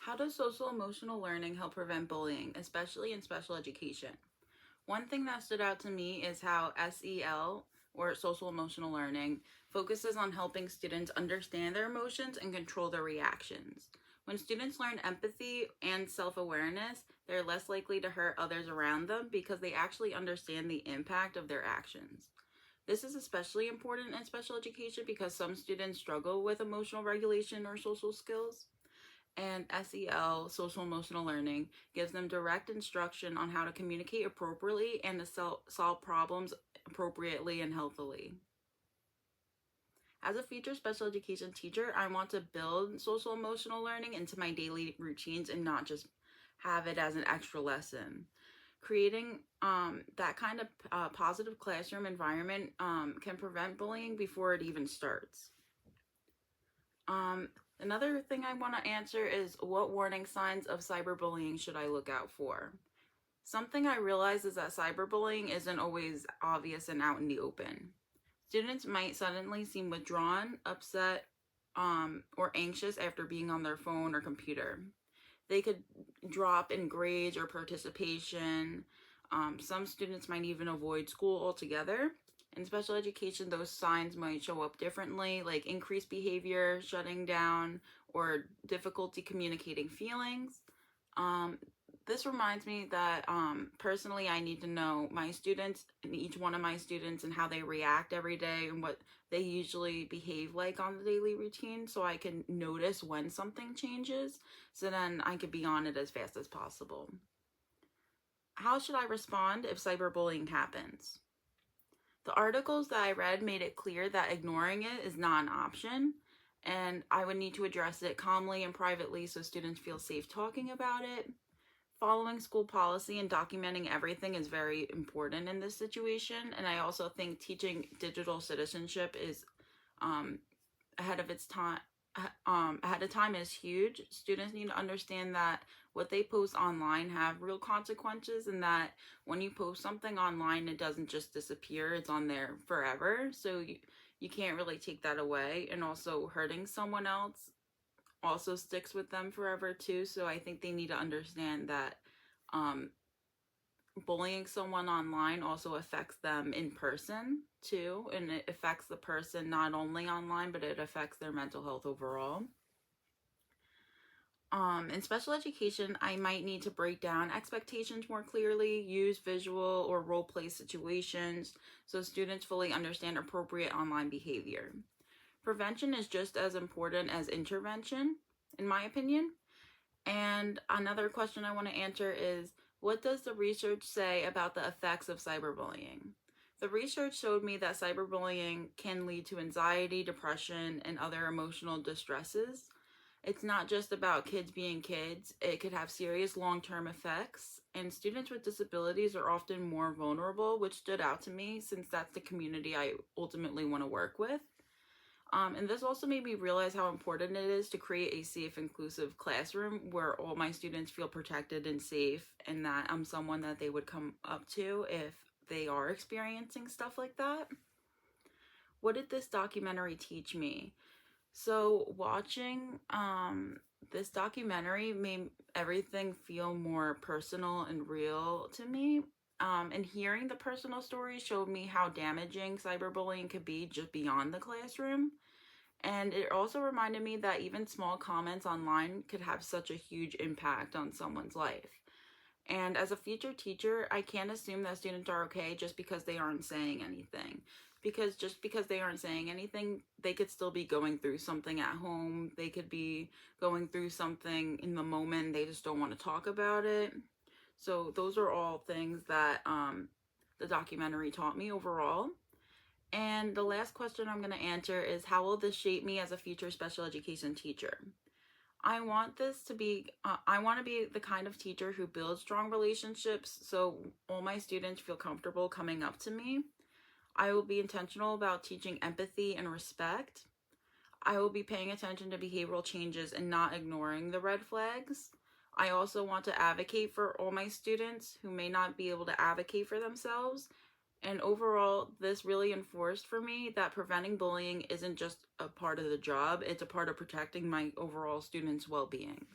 How does social emotional learning help prevent bullying, especially in special education? One thing that stood out to me is how SEL, or social emotional learning, focuses on helping students understand their emotions and control their reactions. When students learn empathy and self awareness, they're less likely to hurt others around them because they actually understand the impact of their actions. This is especially important in special education because some students struggle with emotional regulation or social skills. And SEL, social emotional learning, gives them direct instruction on how to communicate appropriately and to solve problems appropriately and healthily. As a future special education teacher, I want to build social emotional learning into my daily routines and not just have it as an extra lesson. Creating that kind of positive classroom environment can prevent bullying before it even starts. Um, Another thing I want to answer is, what warning signs of cyberbullying should I look out for? Something I realize is that cyberbullying isn't always obvious and out in the open. Students might suddenly seem withdrawn, upset, or anxious after being on their phone or computer. They could drop in grades or participation. Some students might even avoid school altogether. In special education, those signs might show up differently, like increased behavior, shutting down, or difficulty communicating feelings. Um, this reminds me that personally, I need to know my students and each one of my students and how they react every day and what they usually behave like on the daily routine, so I can notice when something changes, so then I could be on it as fast as possible. How should I respond if cyberbullying happens? The articles that I read made it clear that ignoring it is not an option, and I would need to address it calmly and privately so students feel safe talking about it. Following school policy and documenting everything is very important in this situation, and I also think teaching digital citizenship is um, ahead of its time. Ahead of time is huge. Students need to understand that what they post online have real consequences, and that when you post something online, it doesn't just disappear, it's on there forever. So you can't really take that away. And also, hurting someone else also sticks with them forever too. So I think they need to understand that um, bullying someone online also affects them in person too, and it affects the person not only online, but it affects their mental health overall. In special education, I might need to break down expectations more clearly, use visual or role play situations so students fully understand appropriate online behavior. Prevention is just as important as intervention, in my opinion. And another question I want to answer is, what does the research say about the effects of cyberbullying? The research showed me that cyberbullying can lead to anxiety, depression, and other emotional distresses. It's not just about kids being kids, it could have serious long term effects. And students with disabilities are often more vulnerable, which stood out to me since that's the community I ultimately want to work with. And this also made me realize how important it is to create a safe, inclusive classroom where all my students feel protected and safe, and that I'm someone that they would come up to if they are experiencing stuff like that. What did this documentary teach me? So, watching this documentary made everything feel more personal and real to me. And hearing the personal stories showed me how damaging cyberbullying could be just beyond the classroom. And it also reminded me that even small comments online could have such a huge impact on someone's life. And as a future teacher, I can't assume that students are okay just because they aren't saying anything. Because just because they aren't saying anything, they could still be going through something at home. They could be going through something in the moment. They just don't want to talk about it. So those are all things that the documentary taught me overall. And the last question I'm going to answer is, how will this shape me as a future special education teacher? I want I want to be the kind of teacher who builds strong relationships so all my students feel comfortable coming up to me. I will be intentional about teaching empathy and respect. I will be paying attention to behavioral changes and not ignoring the red flags. I also want to advocate for all my students who may not be able to advocate for themselves. And overall, this really enforced for me that preventing bullying isn't just a part of the job, it's a part of protecting my overall students' well-being.